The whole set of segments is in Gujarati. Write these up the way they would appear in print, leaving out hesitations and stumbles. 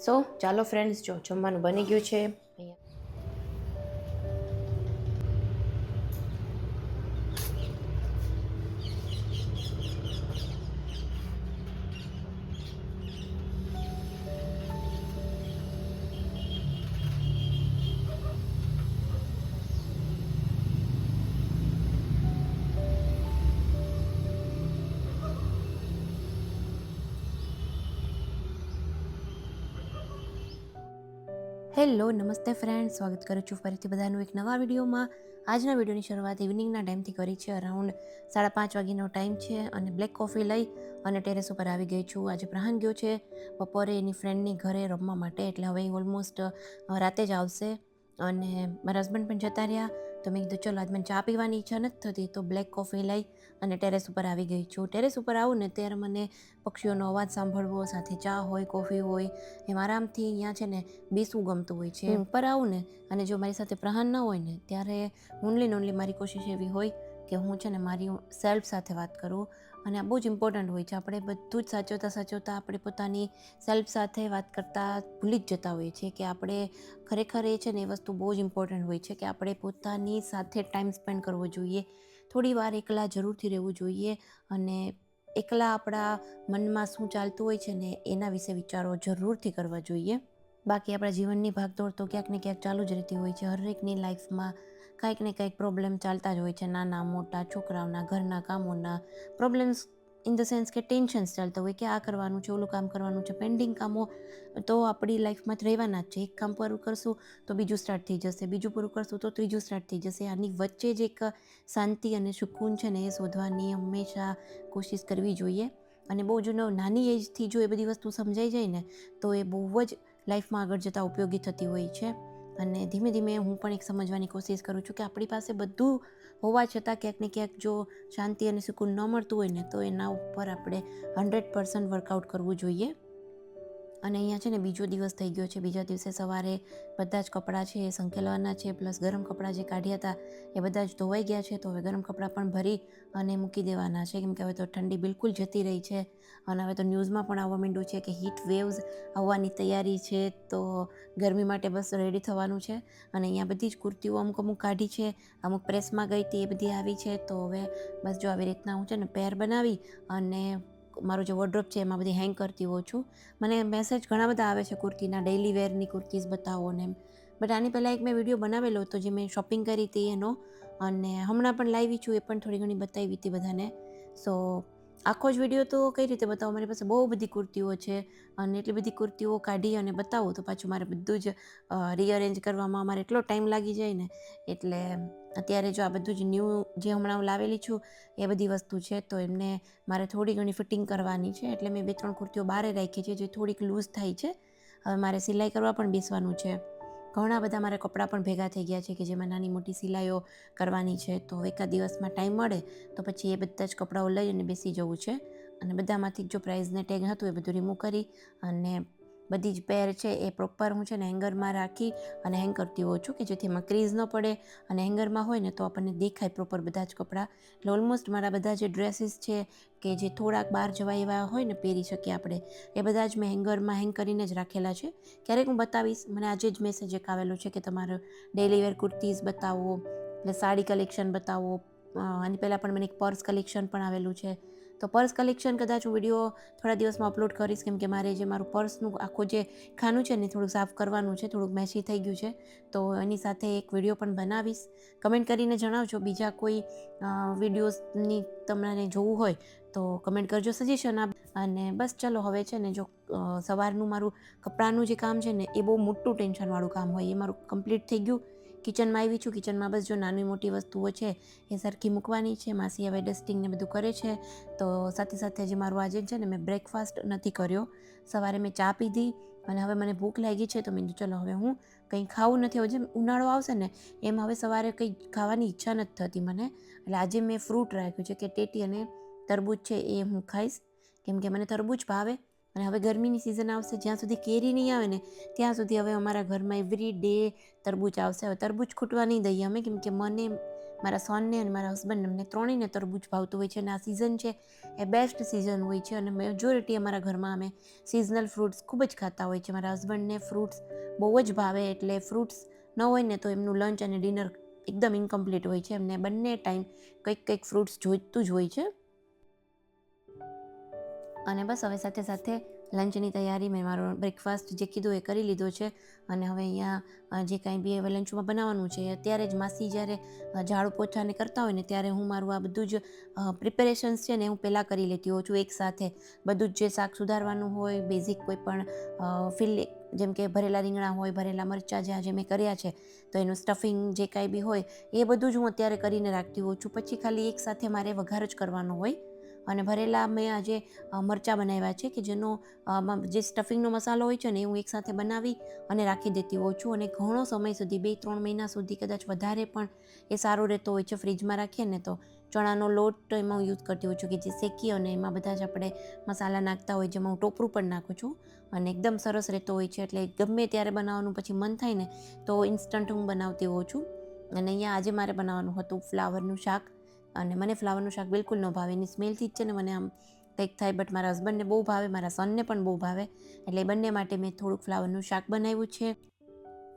સો ચાલો ફ્રેન્ડ્સ, જો જમવાનું બની ગયું છે અહીંયા. હેલો, નમસ્તે ફ્રેન્ડ, સ્વાગત કરું છું ફરીથી બધાનું એક નવા વિડીયોમાં. આજના વિડીયોની શરૂઆત ઇવનિંગના ટાઈમથી કરી છે. અરાઉન્ડ 5:30 વાગ્યાનો ટાઈમ છે અને બ્લેક કોફી લઈ અને ટેરેસ ઉપર આવી ગઈ છું. આજે પ્રહાન ગયો છે બપોરે એની ફ્રેન્ડની ઘરે રમવા માટે, એટલે હવે ઓલમોસ્ટ રાતે જ આવશે અને મારા હસબન્ડ પણ જતા રહ્યા. તો મેં કીધું ચલો આજ મને ચા પીવાની ઈચ્છા નથી થતી, તો બ્લેક કોફી લઈ અને ટેરેસ ઉપર આવી ગઈ છું. ટેરેસ ઉપર આવું ને ત્યારે મને પક્ષીઓનો અવાજ સાંભળવો, સાથે ચા હોય, કોફી હોય, એમ આરામથી અહીંયા છે ને બેસવું ગમતું હોય છે. ઉપર આવું ને અને જો મારી સાથે પ્રહાન ન હોય ને ત્યારે ઓનલી મારી કોશિશ એવી હોય કે હું છે ને મારી સેલ્ફ સાથે વાત કરું. અને આ બહુ જ ઇમ્પોર્ટન્ટ હોય છે. આપણે બધું જ સાચવતા આપણે પોતાની સેલ્ફ સાથે વાત કરતાં ભૂલી જ જતા હોઈએ છીએ કે આપણે ખરેખર એ છે ને એ વસ્તુ બહુ જ ઇમ્પોર્ટન્ટ હોય છે કે આપણે પોતાની સાથે ટાઈમ સ્પેન્ડ કરવો જોઈએ. થોડી વાર એકલા જરૂરથી રહેવું જોઈએ અને એકલા આપણા મનમાં શું ચાલતું હોય છે ને એના વિશે વિચારો જરૂરથી કરવા જોઈએ. બાકી આપણા જીવનની ભાગદોડ તો ક્યાંક ને ક્યાંક ચાલુ જ રહેતી હોય છે. હરેકની લાઈફમાં કંઈક ને કંઈક પ્રોબ્લેમ ચાલતા જ હોય છે. નાના મોટા છોકરાઓના, ઘરના કામોના પ્રોબ્લેમ્સ, ઇન ધ સેન્સ કે ટેન્શન્સ ચાલતા હોય કે આ કરવાનું છે, ઓલું કામ કરવાનું છે, પેન્ડિંગ કામો તો આપણી લાઈફમાં જ રહેવાના જ છે. એક કામ પૂરું કરશું તો બીજું સ્ટાર્ટ થઈ જશે, બીજું પૂરું કરશું તો ત્રીજું સ્ટાર્ટ થઈ જશે. આની વચ્ચે જ એક શાંતિ અને સુકૂન છે ને એ શોધવાની હંમેશા કોશિશ કરવી જોઈએ. અને બહુ જ નાની એજથી જો એ બધી વસ્તુ સમજાઈ જાય ને તો એ બહુ જ લાઈફમાં આગળ જતાં ઉપયોગી થતી હોય છે. અને ધીમે ધીમે હું પણ એક સમજવાની કોશિશ કરું છું કે આપણી પાસે બધું હોવા છતાં ક્યાંક ને ક્યાંક જો શાંતિ અને સુકૂન ન મળતું હોય ને તો એના ઉપર આપણે 100% વર્કઆઉટ કરવું જોઈએ. અને અહીંયા છે ને બીજો દિવસ થઈ ગયો છે. બીજા દિવસે સવારે બધા જ કપડાં છે એ સંકેલવાના છે, પ્લસ ગરમ કપડાં જે કાઢ્યા હતા એ બધા જ ધોવાઈ ગયા છે. તો હવે ગરમ કપડાં પણ ભરી અને મૂકી દેવાના છે, કેમ કે હવે તો ઠંડી બિલકુલ જતી રહી છે. અને હવે તો ન્યૂઝમાં પણ આવવા માંડ્યું છે કે હીટ વેવ્સ આવવાની તૈયારી છે. તો ગરમી માટે બસ રેડી થવાનું છે. અને અહીંયા બધી જ કુર્તીઓ અમુક કાઢી છે, અમુક પ્રેસમાં ગઈ હતી, એ બધી આવી છે. તો હવે બસ જો આવી રીતના હું છે ને પેર બનાવી અને મારો જે વોર્ડરોબ છે એમાં બધી હેંગ કરતી હોઉં છું. મને મેસેજ ઘણા બધા આવે છે કુર્તીના, ડેઇલી વેરની કુર્તીઝ બતાવો ને એમ. બટ આની પહેલાં એક મેં વિડીયો બનાવેલો હતો જે મેં શોપિંગ કરી હતી એનો, અને હમણાં પણ લાવી છું, એ પણ થોડી ઘણી બતાવી હતી બધાને. સો આખો જ વિડીયો તો કઈ રીતે બતાવો, મારી પાસે બહુ બધી કુર્તીઓ છે અને એટલી બધી કુર્તીઓ કાઢી અને બતાવું તો પાછું મારે બધું જ રીઅરેન્જ કરવામાં મારે એટલો ટાઈમ લાગી જાય ને. એટલે અત્યારે જો આ બધું જ ન્યૂ જે હમણાં હું લાવેલી છું એ બધી વસ્તુ છે, તો એમને મારે થોડી ઘણી ફિટિંગ કરવાની છે. એટલે મેં 2-3 કુર્તીઓ બહાર રાખી છે જે થોડીક લૂઝ થાય છે. હવે મારે સિલાઈ કરવા પણ બેસવાનું છે. ઘણા બધા મારા કપડાં પણ ભેગા થઈ ગયા છે કે જેમાં નાની મોટી સિલાઈઓ કરવાની છે. તો એકાદ દિવસમાં ટાઈમ મળે તો પછી એ બધા જ કપડાઓ લઈ અને બેસી જવું છે. અને બધામાંથી જો પ્રાઇઝને ટેગ હતું એ બધું રિમૂવ કરી અને બધી જ પેર છે એ પ્રોપર હું છે ને હેંગરમાં રાખી અને હેંગ કરતી હોઉં છું કે જેથી એમાં ક્રીઝ ન પડે. અને હેંગરમાં હોય ને તો આપણને દેખાય પ્રોપર બધા જ કપડાં. એટલે ઓલમોસ્ટ મારા બધા જે ડ્રેસીસ છે કે જે થોડાક બહાર જવા એવા હોય ને પહેરી શકીએ આપણે, એ બધા જ મેં હેંગરમાં હેંગ કરીને જ રાખેલા છે. ક્યારેક હું બતાવીશ. મને આજે જ મેસેજ એક આવેલો છે કે તમારો ડેઇલી વેર કુર્તીઝ બતાવો, એટલે સાડી કલેક્શન બતાવો. આની પહેલાં પણ મને એક પર્સ કલેક્શન પણ આવેલું છે. તો પર્સ કલેક્શન કદાચ હું વિડીયો થોડા દિવસમાં અપલોડ કરીશ, કેમ કે મારે જે મારું પર્સનું આખું જે ખાનું છે ને થોડુંક સાફ કરવાનું છે, થોડુંક મેસી થઈ ગયું છે. તો એની સાથે એક વિડીયો પણ બનાવીશ. કમેન્ટ કરીને જણાવજો બીજા કોઈ વિડીયોઝની તમને જોવું હોય તો કમેન્ટ કરજો, સજેશન આપ. અને બસ ચલો હવે છે ને જો સવારનું મારું કપડાનું જે કામ છે ને એ બહુ મોટું ટેન્શનવાળું કામ હોય, એ મારું કમ્પ્લીટ થઈ ગયું. કિચનમાં આવી છું. કિચનમાં બસ જો નાની મોટી વસ્તુઓ છે એ સરખી મૂકવાની છે. માસી હવે ડસ્ટિંગ ને બધું કરે છે. તો સાથે સાથે જે મારું આજે છે ને મેં બ્રેકફાસ્ટ નથી કર્યો. સવારે મેં ચા પીધી અને હવે મને ભૂખ લાગી છે તો મેં કીધું ચલો હવે હું કંઈ ખાવું નથી. હવે જેમ ઉનાળો આવશે ને એમ હવે સવારે કંઈ ખાવાની ઈચ્છા નથી થતી મને. એટલે આજે મેં ફ્રૂટ રાખ્યું છે કે ટેટી અને તરબૂચ છે એ હું ખાઈશ, કેમ કે મને તરબૂચ ભાવે. અને હવે ગરમીની સિઝન આવશે, જ્યાં સુધી કેરી નહીં આવે ને ત્યાં સુધી હવે અમારા ઘરમાં એવરી ડે તરબૂચ આવશે. હવે તરબૂચ ખૂટવા નહીં દઈએ અમે, કેમ કે મને મારા સનને અને મારા હસબન્ડને અમને ત્રણેયને તરબૂચ ભાવતું હોય છે અને આ સિઝન છે એ બેસ્ટ સિઝન હોય છે અને મેજોરિટી અમારા ઘરમાં અમે સિઝનલ ફ્રૂટ્સ ખૂબ જ ખાતા હોય છે. મારા હસબન્ડને ફ્રૂટ્સ બહુ જ ભાવે, એટલે ફ્રૂટ્સ ન હોય ને તો એમનું લંચ અને ડિનર એકદમ ઇનકમ્પ્લીટ હોય છે. એમને બંને ટાઈમ કંઈક ફ્રૂટ્સ જોઈતું જ હોય છે. અને બસ હવે સાથે સાથે લંચની તૈયારી, મેં મારો બ્રેકફાસ્ટ જે કીધું એ કરી લીધો છે અને હવે અહીંયા જે કાંઈ બી હવે લંચમાં બનાવવાનું છે, અત્યારે જ માસી જ્યારે ઝાડુ પોછાને કરતા હોય ને ત્યારે હું મારું આ બધું જ પ્રિપેરેશન્સ છે ને હું પહેલાં કરી લેતી હોઉં છું એકસાથે. બધું જ જે શાક સુધારવાનું હોય, બેઝિક કોઈ પણ જેમ કે ભરેલા રીંગણા હોય, ભરેલા મરચાં જે આજે મેં કર્યા છે તો એનું સ્ટફિંગ જે કાંઈ બી હોય એ બધું જ હું અત્યારે કરીને રાખતી હોઉં છું. પછી ખાલી એકસાથે મારે વઘાર જ કરવાનો હોય. અને ભરેલા મેં આજે મરચાં બનાવ્યા છે કે જેનો જે સ્ટફિંગનો મસાલો હોય છે ને એ હું એકસાથે બનાવી અને રાખી દેતી હોઉં છું. અને ઘણો સમય સુધી 2-3 મહિના સુધી, કદાચ વધારે પણ એ સારો રહેતો હોય છે ફ્રીજમાં રાખીએ ને તો. ચણાનો લોટ એમાં હું યુઝ કરતી હોઉં છું કે જે શેકી અને એમાં બધા જ આપણે મસાલા નાખતા હોય, જેમાં હું ટોપરું પણ નાખું છું અને એકદમ સરસ રહેતો હોય છે. એટલે ગમે ત્યારે બનાવવાનું પછી મન થાય ને તો ઇન્સ્ટન્ટ હું બનાવતી હોઉં છું. અને અહીંયા આજે મારે બનાવવાનું હતું ફ્લાવરનું શાક, અને મને ફ્લાવરનું શાક બિલકુલ ન ભાવે. એની સ્મેલથી જ છે ને મને આમ કંઈક થાય, બટ મારા હસબન્ડને બહુ ભાવે, મારા સનને પણ બહુ ભાવે, એટલે બંને માટે મેં થોડુંક ફ્લાવરનું શાક બનાવ્યું છે.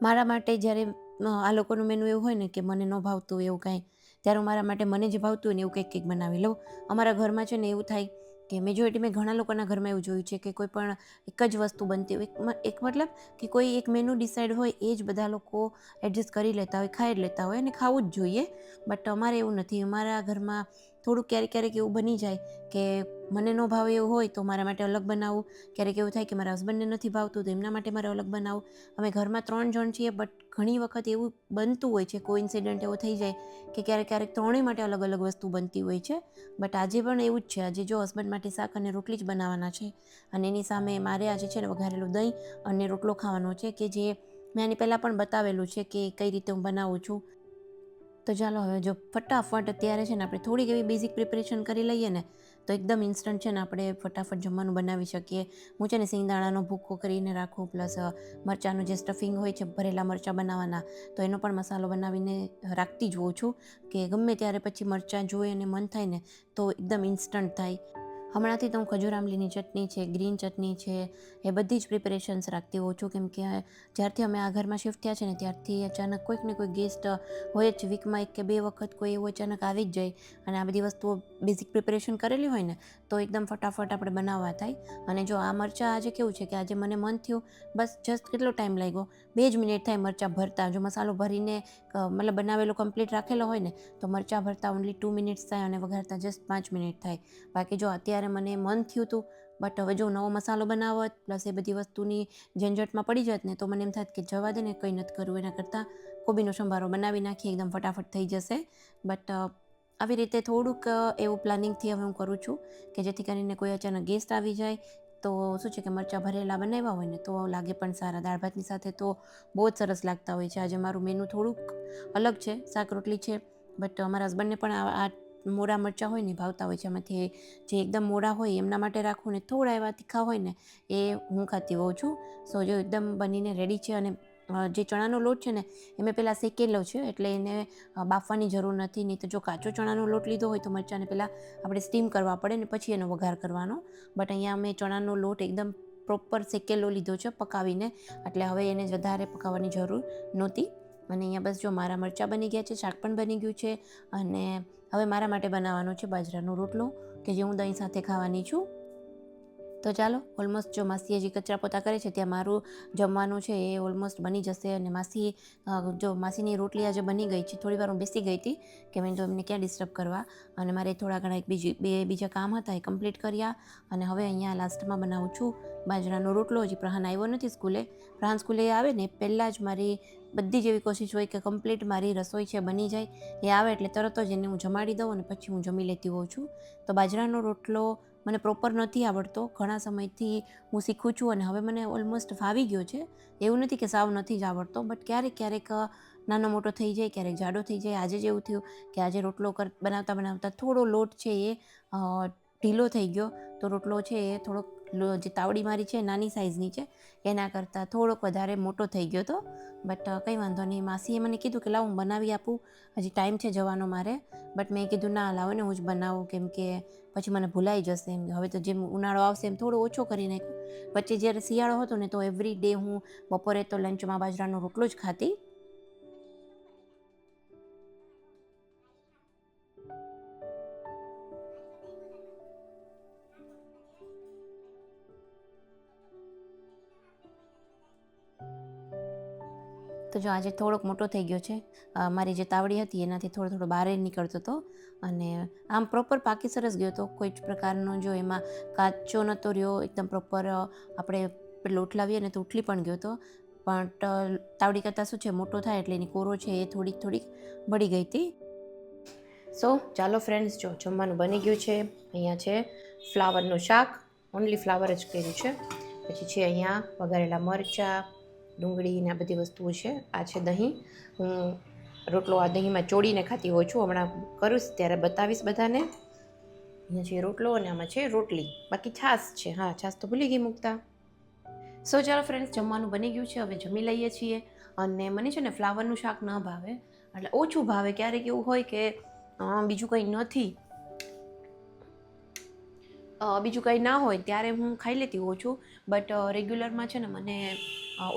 મારા માટે જ્યારે આ લોકોનું મેનુ એવું હોય ને કે મને ન ભાવતું એવું કાંઈ, ત્યારે હું મારા માટે મને જે ભાવતું હોય ને એવું કંઈક બનાવી લઉં. અમારા ઘરમાં છે ને એવું થાય કે મેજોરિટી મેં ઘણા લોકોના ઘરમાં એવું જોયું છે કે કોઈ પણ એક જ વસ્તુ બનતી હોય, એક મતલબ કે કોઈ એક મેનુ ડિસાઈડ હોય એ જ બધા લોકો એડજસ્ટ કરી લેતા હોય, ખાઈ લેતા હોય અને ખાવું જ જોઈએ. બટ અમારે એવું નથી. અમારા ઘરમાં થોડુંક ક્યારેક એવું બની જાય કે મને ન ભાવે એવું હોય તો મારા માટે અલગ બનાવું. ક્યારેક એવું થાય કે મારા હસબન્ડને નથી ભાવતું તો એમના માટે મારે અલગ બનાવું. અમે ઘરમાં 3 જણ છીએ, બટ ઘણી વખત એવું બનતું હોય છે, કોઇન્સિડન્ટ એવો થઈ જાય કે ક્યારેક ત્રણેય માટે અલગ અલગ વસ્તુ બનતી હોય છે. બટ આજે પણ એવું જ છે. આજે જો હસબન્ડ માટે શાક અને રોટલી જ બનાવવાના છે અને એની સામે મારે આજે છે ને વઘારેલું દહીં અને રોટલો ખાવાનો છે, કે જે મેં આની પહેલાં પણ બતાવેલું છે કે કઈ રીતે હું બનાવું છું. તો ચાલો હવે જો ફટાફટ અત્યારે છે ને આપણે થોડીક એવી બેઝિક પ્રિપરેશન કરી લઈએ ને તો એકદમ ઇન્સ્ટન્ટ છે ને આપણે ફટાફટ જમવાનું બનાવી શકીએ. હું છે ને સિંગદાણાનો ભૂકો કરીને રાખું, પ્લસ મરચાંનું જે સ્ટફિંગ હોય છે, ભરેલા મરચાં બનાવવાના, તો એનો પણ મસાલો બનાવીને રાખતી જ હોઉં છું કે ગમે ત્યારે પછી મરચાં જોઈ અને મન થાય ને તો એકદમ ઇન્સ્ટન્ટ થાય. હમણાંથી તો હું ખજૂર આમલીની ચટણી છે, ગ્રીન ચટણી છે, એ બધી જ પ્રિપરેશન્સ રાખતી હોઉં છું, કેમ કે જ્યારથી અમે આ ઘરમાં શિફ્ટ થયા છે ને ત્યારથી અચાનક કોઈક ને કોઈ ગેસ્ટ હોય જ, વીકમાં 1 કે 2 વખત કોઈ એવું અચાનક આવી જ જાય અને આ બધી વસ્તુઓ બેઝિક પ્રિપરેશન કરેલી હોય ને તો એકદમ ફટાફટ આપણે બનાવવા થાય. અને જો આ મરચાં આજે કેવું છે કે આજે મને મન થયું, બસ જસ્ટ કેટલો ટાઈમ લાગ્યો, 2 જ મિનિટ થાય મરચાં ભરતા. જો મસાલો ભરીને મતલબ બનાવેલો કમ્પ્લીટ રાખેલો હોય ને તો મરચાં ભરતા ઓનલી 2 મિનિટ્સ થાય અને વઘારતા જસ્ટ 5 મિનિટ થાય. બાકી જો અત્યારે મને મન થયું હતું, બટ હવે જો નવો મસાલો બનાવત પ્લસ એ બધી વસ્તુની ઝંઝટમાં પડી જાત ને તો મને એમ થાત કે જવા દે ને, કંઈ નથી કરવું, એના કરતાં કોબીનો સંભારો બનાવી નાખીએ, એકદમ ફટાફટ થઈ જશે. બટ આવી રીતે થોડુંક એવું પ્લાનિંગથી હવે હું કરું છું કે જેથી કરીને કોઈ અચાનક ગેસ્ટ આવી જાય તો શું છે કે મરચાં ભરેલા બનાવ્યા હોય ને તો લાગે પણ સારા. દાળ ભાતની સાથે તો બહુ જ સરસ લાગતા હોય છે. આજે મારું મેનુ થોડુંક અલગ છે, શાક રોટલી છે, બટ અમારા હસબન્ડને પણ આ મોડા મરચાં હોય ને ભાવતા હોય છે. એમાંથી જે એકદમ મોડા હોય એમના માટે રાખું ને થોડા એવા તીખા હોય ને એ હું ખાતી હોઉં છું. સો જો એકદમ બનીને રેડી છે. અને જે ચણાનો લોટ છે ને એ મેં પહેલાં શેકેલો છે, એટલે એને બાફવાની જરૂર નથી. નહીં તો જો કાચો ચણાનો લોટ લીધો હોય તો મરચાંને પહેલાં આપણે સ્ટીમ કરવા પડે ને પછી એનો વઘાર કરવાનો. બટ અહીંયા મેં ચણાનો લોટ એકદમ પ્રોપર શેકેલો લીધો છે પકાવીને, એટલે હવે એને વધારે પકાવવાની જરૂર નહોતી. અને અહીંયા બસ જો મારા મરચાં બની ગયા છે, શાક પણ બની ગયું છે અને હવે મારા માટે બનાવવાનો છે બાજરાનો રોટલો કે જે હું દહીં સાથે ખાવાની છું. તો ચાલો, ઓલમોસ્ટ જો માસી હજી કચરા પોતા કરે છે ત્યાં મારું જમવાનું છે એ ઓલમોસ્ટ બની જશે. અને માસીની રોટલી આજે બની ગઈ છે. થોડી વાર હું બેસી ગઈ હતી કે મેં તો એમને ક્યાં ડિસ્ટર્બ કરવા, અને મારે થોડા ઘણા બીજા કામ હતા એ કમ્પ્લીટ કર્યા. અને હવે અહીંયા લાસ્ટમાં બનાવું છું બાજરાનો રોટલો. હજી પ્રહાન આવ્યો નથી સ્કૂલે. પ્રહાન સ્કૂલે આવે ને પહેલાં જ મારી બધી જ એવી કોશિશ હોય કે કમ્પ્લીટ મારી રસોઈ છે બની જાય. એ આવે એટલે તરત જ એને હું જમાડી દઉં અને પછી હું જમી લેતી હોઉં છું. તો બાજરાનો રોટલો મને પ્રોપર નથી આવડતો, ઘણા સમયથી હું શીખું છું અને હવે મને ઓલમોસ્ટ ફાવી ગયો છે. એવું નથી કે સાવ નથી જ આવડતો, બટ ક્યારેક નાનો મોટો થઈ જાય, ક્યારેક જાડો થઈ જાય. આજે જ એવું થયું કે આજે રોટલો બનાવતા થોડો લોટ છે એ ઢીલો થઈ ગયો, તો તો રોટલો છે એ થોડોક જે તાવડી મારી છે નાની સાઇઝની છે એના કરતાં થોડોક વધારે મોટો થઈ ગયો હતો. બટ કંઈ વાંધો નહીં. માસીએ મને કીધું કે લાવ હું બનાવી આપું, હજી ટાઈમ છે જવાનો મારે. બટ મેં કીધું ના, લાવો ને હું જ બનાવું, કેમ કે પછી મને ભૂલાઈ જશે એમ. હવે તો જેમ ઉનાળો આવશે એમ થોડો ઓછો કરી નાખ્યો. વચ્ચે જ્યારે શિયાળો હતો ને તો એવરી ડે હું બપોરે તો લંચમાં બાજરાનો રોટલો જ ખાતી. તો જો આજે થોડોક મોટો થઈ ગયો છે. મારી જે તાવડી હતી એનાથી થોડો બહાર નીકળતો હતો અને આમ પ્રોપર પાકી સરસ ગયો હતો. કોઈ જ પ્રકારનો જો એમાં કાચો નહોતો રહ્યો, એકદમ પ્રોપર આપણે પેલો ઉઠલાવીએ ને તો ઉઠલી પણ ગયો હતો. પણ તાવડી કરતાં શું છે, મોટો થાય એટલે એની કોરો છે એ થોડીક બળી ગઈ હતી. સો ચાલો ફ્રેન્ડ્સ, જો જમવાનું બની ગયું છે. અહીંયા છે ફ્લાવરનું શાક, ઓનલી ફ્લાવર જ કર્યું છે. પછી છે અહીંયા વઘારેલા મરચાં, ડુંગળી ને આ બધી વસ્તુઓ છે. આ છે દહીં. હું રોટલો આ દહીંમાં ચોળીને ખાતી હોઉં છું. હમણાં કરું ત્યારે બતાવીશ બધાને. અહીંયા છે રોટલો અને આમાં છે રોટલી. બાકી છાશ છે. હા, છાશ તો ભૂલી ગઈ મૂકતા. સો ચાલો ફ્રેન્ડ્સ, જમવાનું બની ગયું છે. હવે જમી લઈએ છીએ. અને મને છે ને ફ્લાવરનું શાક ન ભાવે, એટલે ઓછું ભાવે. ક્યારેક એવું હોય કે બીજું કંઈ નથી, બીજું કંઈ ના હોય ત્યારે હું ખાઈ લેતી હોઉં છું. બટ રેગ્યુલરમાં છે ને મને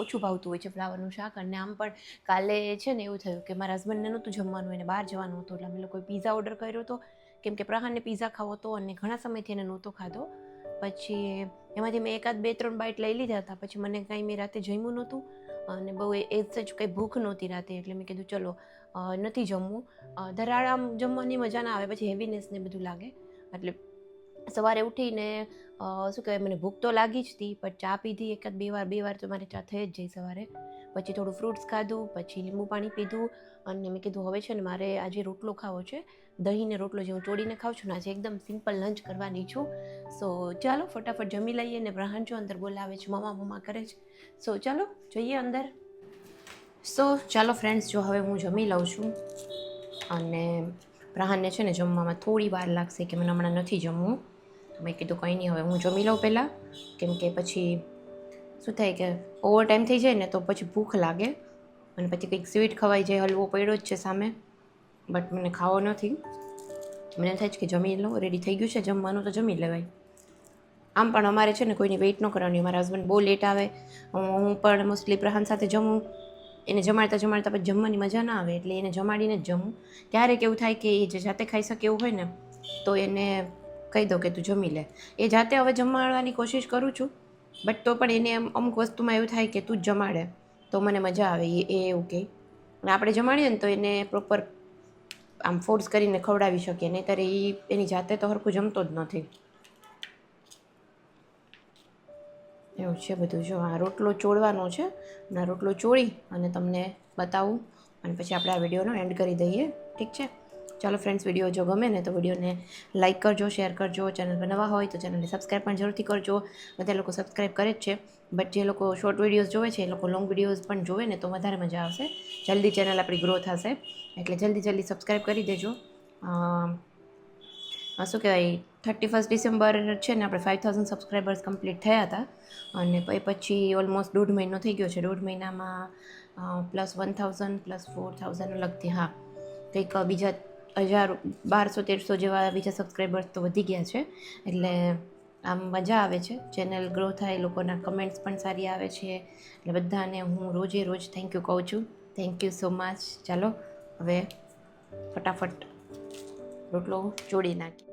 ઓછું ભાવતું હોય છે ફ્લાવરનું શાક. અને આમ પણ કાલે છે ને એવું થયું કે મારા હસબન્ડને નહોતું જમવાનું, એને બહાર જવાનું હતું, એટલે અમે લોકોએ પીઝા ઓર્ડર કર્યો હતો, કેમ કે પ્રહારને પીઝા ખાવો હતો અને ઘણા સમયથી એને નહોતો ખાધો. પછી એમાંથી મેં 1-2-3 બાઇટ લઈ લીધા હતા. પછી મને કાંઈ મેં રાતે જમ્યું નહોતું અને બહુ એ જ કંઈ ભૂખ નહોતી રાતે, એટલે મેં કીધું ચલો નથી જમવું. ધરાળ આમ જમવાની મજા ના આવે, પછી હેવીનેસ ને બધું લાગે. એટલે સવારે ઉઠીને શું કહેવાય, મને ભૂખ તો લાગી જ હતી, પણ ચા પીધી 1-2 વાર તો મારે ચા થઈ જ જાય સવારે. પછી થોડું ફ્રૂટ્સ ખાધું, પછી લીંબુ પાણી પીધું. અને મેં કીધું હવે છે ને મારે આજે રોટલો ખાવો છે, દહીંને રોટલો જે હું ચોળીને ખાઉં છું ને, આજે એકદમ સિમ્પલ લંચ કરવાની છું. સો ચાલો ફટાફટ જમી લઈએ. ને બ્રહાન જો અંદર બોલાવે છે, મમ્મા કરે છે. સો ચાલો જઈએ અંદર. સો ચાલો ફ્રેન્ડ્સ, જો હવે હું જમી લઉં છું. અને બ્રહાનને છે ને જમવામાં થોડી વાર લાગશે, કે મને હમણાં નથી જમવું. મેં કીધું કંઈ નહીં, હવે હું જમી લઉં પહેલાં, કેમ કે પછી શું થાય કે ઓવર ટાઈમ થઈ જાય ને તો પછી ભૂખ લાગે અને પછી કંઈક સ્વીટ ખવાઈ જાય. હલવો પડ્યો જ છે સામે, બટ મને ખાવો નથી. મને થાય છે કે જમી લઉં. રેડી થઈ ગયું છે જમવાનું, તો જમી લેવાય. આમ પણ અમારે છે ને કોઈની વેઇટ ન કરવાની. મારા હસબન્ડ બહુ લેટ આવે, હું પણ મોસ્ટલી પ્રહાન સાથે જમું. એને જમાડતા પછી જમવાની મજા ના આવે, એટલે એને જમાડીને જ જમું. ક્યારેક એવું થાય કે એ જે જાતે ખાઈ શકે એવું હોય ને, તો એને કહી દો કે તું જમી લે. એ જાતે હવે જમાડવાની કોશિશ કરું છું, બટ તો પણ એને અમુક વસ્તુમાં એવું થાય કે તું જ જમાડે તો મને મજા આવે, એ એવું કહે. અને આપણે જમાડીએ ને તો એને પ્રોપર આમ ફોર્સ કરીને ખવડાવી શકીએ, નહીંતર એ એની જાતે તો હરખું જમતો જ નથી. એવું છે બધું. જો આ રોટલો ચોળવાનો છે, અને આ રોટલો ચોળી અને તમને બતાવું, અને પછી આપણે આ વિડીયોનો એન્ડ કરી દઈએ. ઠીક છે? ચાલો ફ્રેન્ડ્સ, વિડીયો જો ગમે ને તો વિડીયોને લાઇક કરજો, શેર કરજો. ચેનલ પર નવા હોય તો ચેનલને સબસ્ક્રાઈબ પણ જરૂરથી કરજો. બધા લોકો સબસ્ક્રાઈબ કરે જ છે, બટ જે લોકો શોર્ટ વિડીયોઝ જોવે છે એ લોકો લોંગ વિડીયોઝ પણ જોવે ને તો વધારે મજા આવશે. જલ્દી ચેનલ આપણી ગ્રો થશે, એટલે જલ્દી સબસ્ક્રાઈબ કરી દેજો. શું કહેવાય, 31 ડિસેમ્બર છે ને આપણે 5000 સબસ્ક્રાઈબર્સ કમ્પ્લીટ થયા હતા. અને પછી ઓલમોસ્ટ 1.5 મહિનો થઈ ગયો છે. 1.5 મહિનામાં +1000 +4000 અલગથી, હા, કંઈક બીજા 1200-1300 જેવા બીજા સબસ્ક્રાઈબર્સ તો વધી ગયા છે. એટલે આમ મજા આવે છે, ચેનલ ગ્રો થાય, લોકોના કમેન્ટ્સ પણ સારી આવે છે. એટલે બધાને હું રોજ થેન્ક યુ કહું છું. Thank you so much. ચાલો હવે ફટાફટ રોટલો ચોળી નાખી.